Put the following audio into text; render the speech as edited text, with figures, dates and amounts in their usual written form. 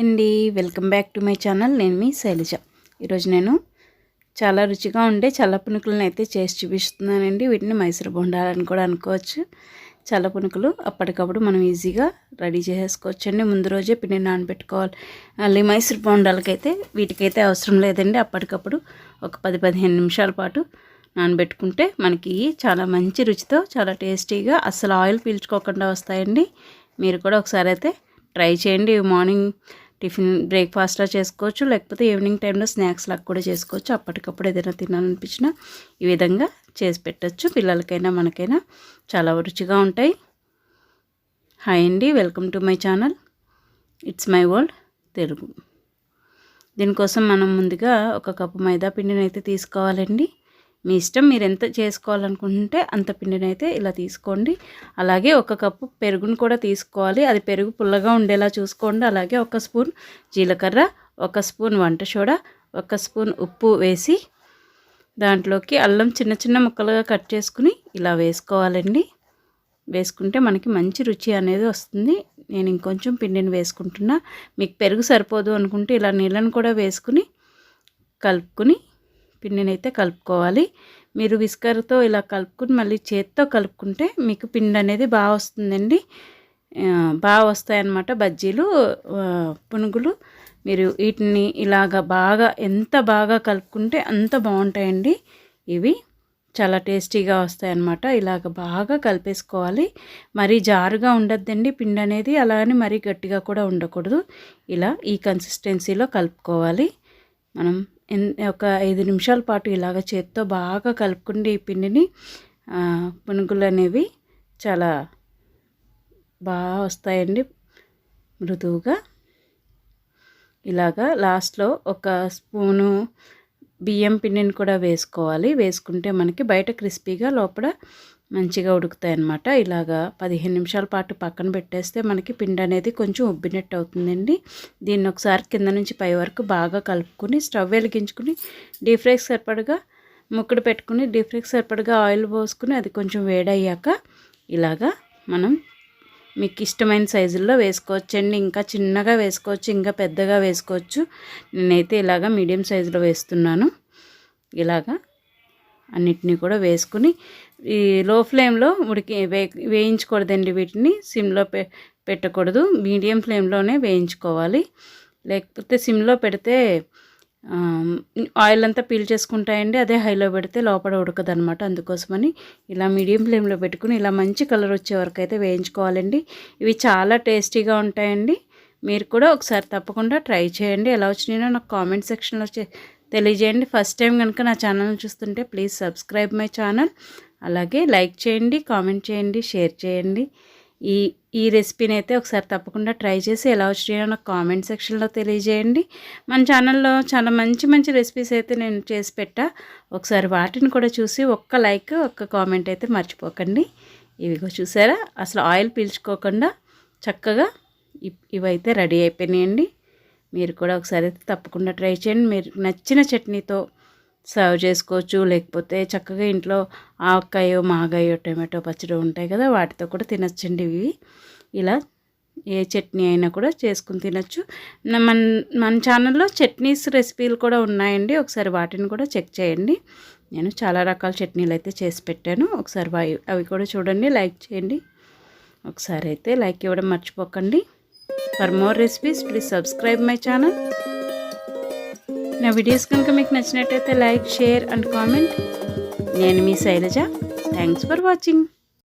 అండి welcome back to my channel. నేను మీ శైలజ. ఈరోజు నేను చాలా రుచిగా ఉండే చల్లపునుకులను అయితే చేసి చూపిస్తున్నానండి. వీటిని మైసూర్ బొండాలని కూడా అనుకోవచ్చు. చల్లపునుకులు అప్పటికప్పుడు మనం ఈజీగా రెడీ చేసేసుకోవచ్చు అండి. ముందు రోజే పిండి నానబెట్టుకోవాలి. మళ్ళీ మైసూర్ బొండాలకైతే వీటికైతే అవసరం లేదండి. అప్పటికప్పుడు ఒక 10-15 నిమిషాల పాటు నానబెట్టుకుంటే మనకి చాలా మంచి రుచితో చాలా టేస్టీగా అస్సలు ఆయిల్ పీల్చుకోకుండా వస్తాయండి. మీరు కూడా ఒకసారి అయితే ట్రై చేయండి. మార్నింగ్ టిఫిన్ బ్రేక్ఫాస్ట్లా చేసుకోవచ్చు, లేకపోతే ఈవినింగ్ టైంలో స్నాక్స్ లాగా కూడా చేసుకోవచ్చు. అప్పటికప్పుడు ఏదైనా తినాలనిపించినా ఈ విధంగా చేసి పెట్టచ్చు. పిల్లలకైనా మనకైనా చాలా రుచిగా ఉంటాయి. హాయ్ అండి, welcome to my channel. It's my world Telugu. దీనికోసం మనం ముందుగా 1 కప్పు మైదా పిండిని అయితే తీసుకోవాలండి. మీ ఇష్టం, మీరు ఎంత చేసుకోవాలనుకుంటే అంత పిండిని అయితే ఇలా తీసుకోండి. అలాగే 1 కప్పు పెరుగును కూడా తీసుకోవాలి. అది పెరుగు పుల్లగా ఉండేలా చూసుకోండి. అలాగే 1 స్పూన్ జీలకర్ర, 1 స్పూన్ వంట సోడా, 1 స్పూన్ ఉప్పు వేసి దాంట్లోకి అల్లం చిన్న చిన్న ముక్కలుగా కట్ చేసుకుని ఇలా వేసుకోవాలండి. వేసుకుంటే మనకి మంచి రుచి అనేది వస్తుంది. నేను ఇంకొంచెం పిండిని వేసుకుంటున్నా. మీకు పెరుగు సరిపోదు అనుకుంటే ఇలా నీళ్ళను కూడా వేసుకుని కలుపుకుని పిండిని అయితే కలుపుకోవాలి. మీరు విస్కర్తో ఇలా కలుపుకుని మళ్ళీ చేత్తో కలుపుకుంటే మీకు పిండి అనేది బాగా వస్తుందండి. బాగా వస్తాయన్నమాట బజ్జీలు, పునుగులు. మీరు వీటిని ఇలాగ బాగా ఎంత బాగా కలుపుకుంటే అంత బాగుంటాయండి. ఇవి చాలా టేస్టీగా వస్తాయన్నమాట. ఇలాగ బాగా కలిపేసుకోవాలి. మరీ జారుగా ఉండద్దండి పిండి అనేది, అలాగని మరీ గట్టిగా కూడా ఉండకూడదు. ఇలా ఈ కన్సిస్టెన్సీలో కలుపుకోవాలి. మనం ఒక 5 నిమిషాల పాటు ఇలాగ చేత్తో బాగా కలుపుకుండి ఈ పిండిని. పునుగులు అనేవి చాలా బాగా వస్తాయండి మృదువుగా. ఇలాగా లాస్ట్లో 1 స్పూను బియ్యం పిండిని కూడా వేసుకోవాలి. వేసుకుంటే మనకి బయట క్రిస్పీగా లోపల మంచిగా ఉడుకుతాయి అన్నమాట. ఇలాగా 15 నిమిషాల పాటు పక్కన పెట్టేస్తే మనకి పిండి అనేది కొంచెం ఉబ్బినట్టు అవుతుందండి. దీన్ని ఒకసారి కింద నుంచి పై వరకు బాగా కలుపుకొని స్టవ్ వెలిగించుకుని డీప్ ఫ్రైకి సరిపడగా ముక్కడు పెట్టుకుని డీప్ ఫ్రైకి సరిపడగా ఆయిల్ పోసుకుని అది కొంచెం వేడయ్యాక ఇలాగా మనం మీకు ఇష్టమైన సైజుల్లో వేసుకోవచ్చండి. ఇంకా చిన్నగా వేసుకోవచ్చు, ఇంకా పెద్దగా వేసుకోవచ్చు. నేనైతే ఇలాగా మీడియం సైజులో వేస్తున్నాను. ఇలాగా అన్నిటినీ కూడా వేసుకుని ఈ లో ఫ్లేమ్లో వేయించకూడదండి. వీటిని సిమ్లో పెట్టకూడదు, మీడియం ఫ్లేమ్లోనే వేయించుకోవాలి. లేకపోతే సిమ్లో పెడితే ఆయిల్ అంతా పీల్ చేసుకుంటాయండి. అదే హైలో పెడితే లోపల ఉడకదనమాట. అందుకోసమని ఇలా మీడియం ఫ్లేమ్లో పెట్టుకుని ఇలా మంచి కలర్ వచ్చే వరకు అయితే వేయించుకోవాలండి. ఇవి చాలా టేస్టీగా ఉంటాయండి. మీరు కూడా ఒకసారి తప్పకుండా ట్రై చేయండి. ఎలా వచ్చినాయో నాకు కామెంట్ సెక్షన్లో తెలియజేయండి. ఫస్ట్ టైం కనుక నా ఛానల్ని చూస్తుంటే ప్లీజ్ సబ్స్క్రైబ్ మై ఛానల్. అలాగే లైక్ చేయండి, కామెంట్ చేయండి, షేర్ చేయండి. ఈ రెసిపీని అయితే ఒకసారి తప్పకుండా ట్రై చేసి ఎలా వచ్చినాయో నాకు కామెంట్ సెక్షన్లో తెలియజేయండి. మన ఛానల్లో చాలా మంచి మంచి రెసిపీస్ అయితే నేను చేసి పెట్టా. ఒకసారి వాటిని కూడా చూసి ఒక్క లైక్, ఒక్క కామెంట్ అయితే మర్చిపోకండి. ఇవిగో చూసారా, అసలు ఆయిల్ పీల్చుకోకుండా చక్కగా ఇవైతే రెడీ అయిపోయినాయండి. మీరు కూడా ఒకసారి అయితే తప్పకుండా ట్రై చేయండి. మీరు నచ్చిన చట్నీతో సర్వ్ చేసుకోవచ్చు, లేకపోతే చక్కగా ఇంట్లో ఆవకాయో, మాగాయో, టమాటో పచ్చడి ఉంటాయి కదా, వాటితో కూడా తినచ్చండి. ఇవి ఇలా ఏ చట్నీ అయినా కూడా చేసుకుని తినచ్చు. మన ఛానల్లో చట్నీస్ రెసిపీలు కూడా ఉన్నాయండి. ఒకసారి వాటిని కూడా చెక్ చేయండి. నేను చాలా రకాల చట్నీలు అయితే చేసి పెట్టాను. ఒకసారి అవి కూడా చూడండి, లైక్ చేయండి. ఒకసారి అయితే లైక్ ఇవ్వడం మర్చిపోకండి. For more recipes please subscribe my channel. నా వీడియోస్ కనుక మీకు నచ్చినట్టయితే లైక్, షేర్ అండ్ కామెంట్. నేను మీ శైలజ. Thanks for watching.